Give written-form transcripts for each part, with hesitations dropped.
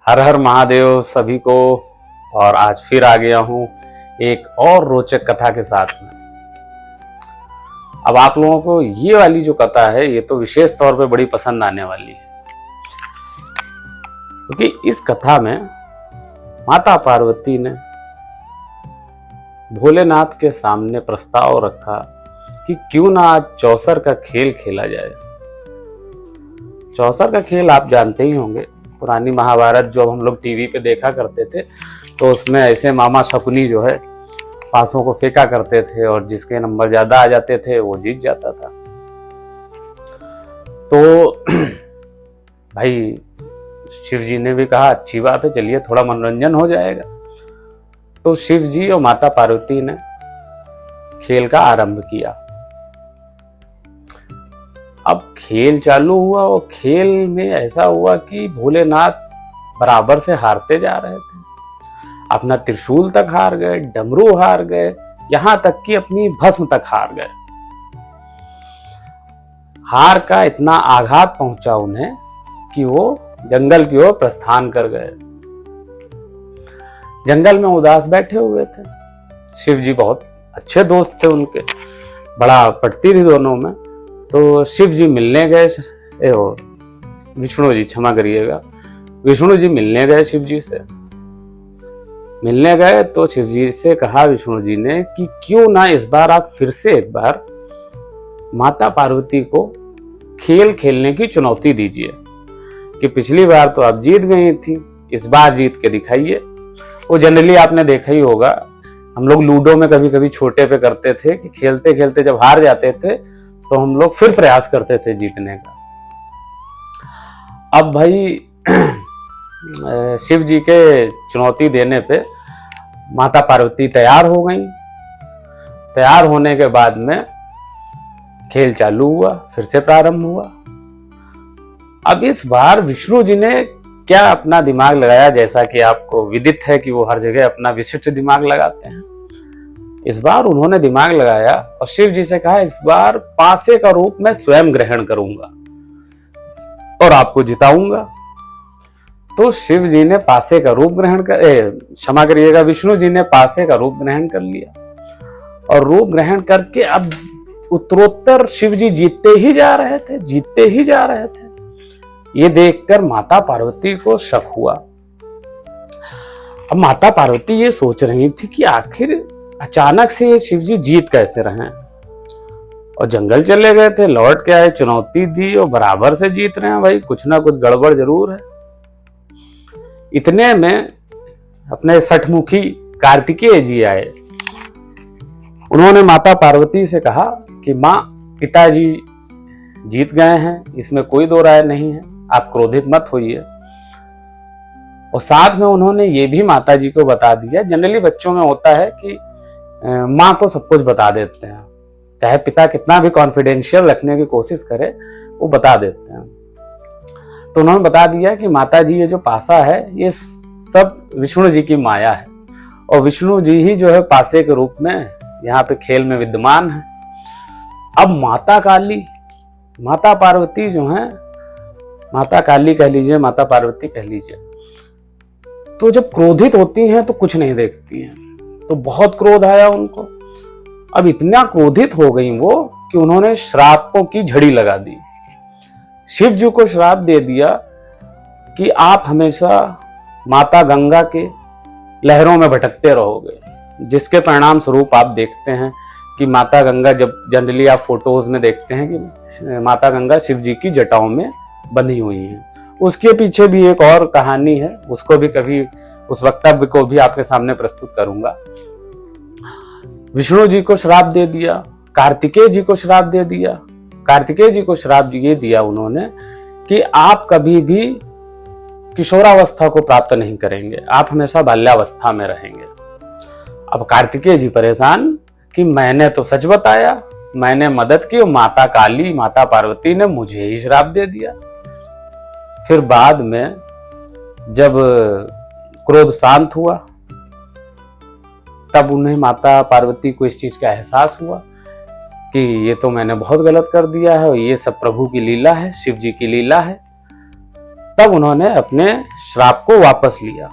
हर हर महादेव सभी को। और आज फिर आ गया हूँ एक और रोचक कथा के साथ में। अब आप लोगों को ये वाली जो कथा है ये तो विशेष तौर पे बड़ी पसंद आने वाली है, क्योंकि इस कथा में माता पार्वती ने भोलेनाथ के सामने प्रस्ताव रखा कि क्यों ना आज चौसर का खेल खेला जाए। चौसर का खेल आप जानते ही होंगे, पुरानी महाभारत जो हम लोग टीवी पे देखा करते थे तो उसमें ऐसे मामा शकुनी जो है पासों को फेंका करते थे और जिसके नंबर ज्यादा आ जाते थे वो जीत जाता था। तो भाई शिव जी ने भी कहा अच्छी बात है, चलिए थोड़ा मनोरंजन हो जाएगा। तो शिव जी और माता पार्वती ने खेल का आरंभ किया। अब खेल चालू हुआ और खेल में ऐसा हुआ कि भोलेनाथ बराबर से हारते जा रहे थे। अपना त्रिशूल तक हार गए, डमरू हार गए, यहां तक कि अपनी भस्म तक हार गए। हार का इतना आघात पहुंचा उन्हें कि वो जंगल की ओर प्रस्थान कर गए। जंगल में उदास बैठे हुए थे। शिव जी बहुत अच्छे दोस्त थे उनके, बड़ा पटती थी दोनों में। तो शिव जी मिलने गए, विष्णु जी क्षमा करिएगा, विष्णु जी मिलने गए शिव जी से। मिलने गए तो शिव जी से कहा विष्णु जी ने कि क्यों ना इस बार आप फिर से एक बार माता पार्वती को खेल खेलने की चुनौती दीजिए कि पिछली बार तो आप जीत गई थी, इस बार जीत के दिखाइए। वो जनरली आपने देखा ही होगा, हम लोग लूडो में कभी कभी छोटे पे करते थे कि खेलते खेलते जब हार जाते थे तो हम लोग फिर प्रयास करते थे जीतने का। अब भाई शिव जी के चुनौती देने पे माता पार्वती तैयार हो गई। तैयार होने के बाद में खेल चालू हुआ, फिर से प्रारंभ हुआ। अब इस बार विष्णु जी ने क्या अपना दिमाग लगाया, जैसा कि आपको विदित है कि वो हर जगह अपना विशिष्ट दिमाग लगाते हैं। इस बार उन्होंने दिमाग लगाया और शिव जी से कहा इस बार पासे का रूप मैं स्वयं ग्रहण करूंगा और आपको जिताऊंगा। तो शिव जी ने पासे का रूप ग्रहण कर, क्षमा करिएगा, विष्णु जी ने पासे का रूप ग्रहण कर लिया। और रूप ग्रहण करके अब उत्तरोत्तर शिव जी जीतते ही जा रहे थे, जीतते ही जा रहे थे। ये देखकर माता पार्वती को शक हुआ। अब माता पार्वती ये सोच रही थी कि आखिर अचानक से ये शिव जी जीत कैसे रहे। और जंगल चले गए थे, लौट के आए, चुनौती दी और बराबर से जीत रहे हैं। भाई कुछ ना कुछ गड़बड़ जरूर है। इतने में अपने सठमुखी कार्तिकेय जी आए। उन्होंने माता पार्वती से कहा कि माँ, पिताजी जीत गए हैं, इसमें कोई दो राय नहीं है, आप क्रोधित मत होइए। और साथ में उन्होंने ये भी माता जी को बता दिया, जनरली बच्चों में होता है कि माँ को सब कुछ बता देते हैं, चाहे पिता कितना भी कॉन्फिडेंशियल रखने की कोशिश करे वो बता देते हैं। तो उन्होंने बता दिया कि माता जी ये जो पासा है ये सब विष्णु जी की माया है और विष्णु जी ही जो है पासे के रूप में यहाँ पे खेल में विद्यमान है। अब माता काली, माता पार्वती जो है, माता काली कह लीजिए, माता पार्वती कह लीजिए, तो जब क्रोधित होती हैं तो कुछ नहीं देखती हैं। तो बहुत क्रोध आया उनको। अब इतना क्रोधित हो गई वो कि उन्होंने श्रापों की झड़ी लगा दी। शिव जी को श्राप दे दिया कि आप हमेशा माता गंगा के लहरों में भटकते रहोगे, जिसके परिणाम स्वरूप आप देखते हैं कि माता गंगा, जब जनरली आप फोटोज में देखते हैं कि माता गंगा शिव जी की जटाओं में बंधी हुई हैं। उसके पीछे भी एक और कहानी है, उसको भी कभी, उस वक्तव्य को भी आपके सामने प्रस्तुत करूंगा। विष्णु जी को श्राप दे दिया, कार्तिकेय जी को श्राप दे दिया। कार्तिकेय जी को श्राप ये दिया उन्होंने कि आप कभी भी किशोरावस्था को प्राप्त नहीं करेंगे, आप हमेशा बाल्यावस्था में रहेंगे। अब कार्तिकेय जी परेशान कि मैंने तो सच बताया, मैंने मदद की और माता काली, माता पार्वती ने मुझे ही श्राप दे दिया। फिर बाद में जब क्रोध शांत हुआ तब उन्हें, माता पार्वती को इस चीज का एहसास हुआ कि ये तो मैंने बहुत गलत कर दिया है और ये सब प्रभु की लीला है, शिव जी की लीला है। तब उन्होंने अपने श्राप को वापस लिया।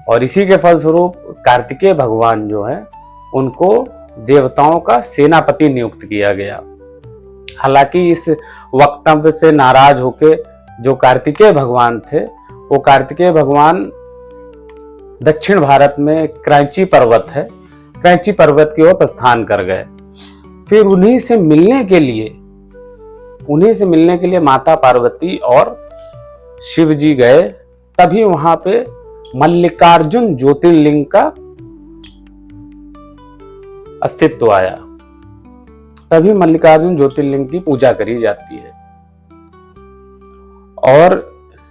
और इसी के फलस्वरूप कार्तिकेय भगवान जो है उनको देवताओं का सेनापति नियुक्त किया गया। हालांकि इस वक्तव्य से नाराज होके जो कार्तिकेय भगवान थे, वो कार्तिकेय भगवान दक्षिण भारत में क्रैंची पर्वत है, क्रैंची पर्वत की ओर प्रस्थान कर गए। फिर उन्हीं से मिलने के लिए माता पार्वती और शिव जी गए। तभी वहां पे मल्लिकार्जुन ज्योतिर्लिंग का अस्तित्व आया, तभी मल्लिकार्जुन ज्योतिर्लिंग की पूजा करी जाती है। और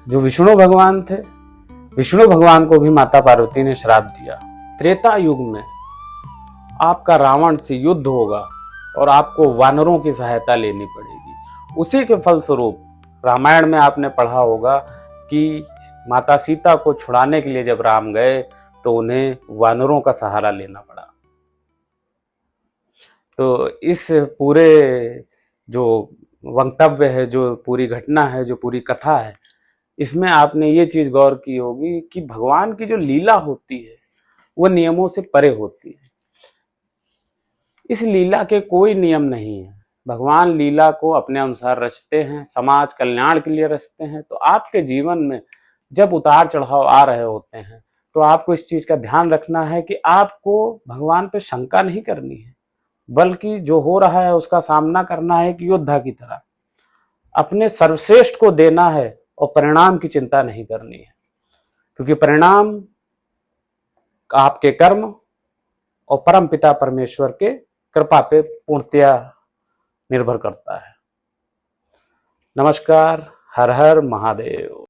जो विष्णु भगवान थे, विष्णु भगवान को भी माता पार्वती ने श्राप दिया। त्रेता युग में आपका रावण से युद्ध होगा और आपको वानरों की सहायता लेनी पड़ेगी। उसी के फलस्वरूप रामायण में आपने पढ़ा होगा कि माता सीता को छुड़ाने के लिए जब राम गए तो उन्हें वानरों का सहारा लेना पड़ा। तो इस पूरे जो वक्तव्य है, जो पूरी घटना है, जो पूरी कथा है, इसमें आपने ये चीज गौर की होगी कि भगवान की जो लीला होती है वो नियमों से परे होती है। इस लीला के कोई नियम नहीं है। भगवान लीला को अपने अनुसार रचते हैं, समाज कल्याण के लिए रचते हैं। तो आपके जीवन में जब उतार चढ़ाव आ रहे होते हैं तो आपको इस चीज का ध्यान रखना है कि आपको भगवान पे शंका नहीं करनी है, बल्कि जो हो रहा है उसका सामना करना है कि योद्धा की तरह अपने सर्वश्रेष्ठ को देना है और परिणाम की चिंता नहीं करनी है, क्योंकि परिणाम आपके कर्म और परम पिता परमेश्वर के कृपा पे पूर्णतया निर्भर करता है। नमस्कार। हर हर महादेव।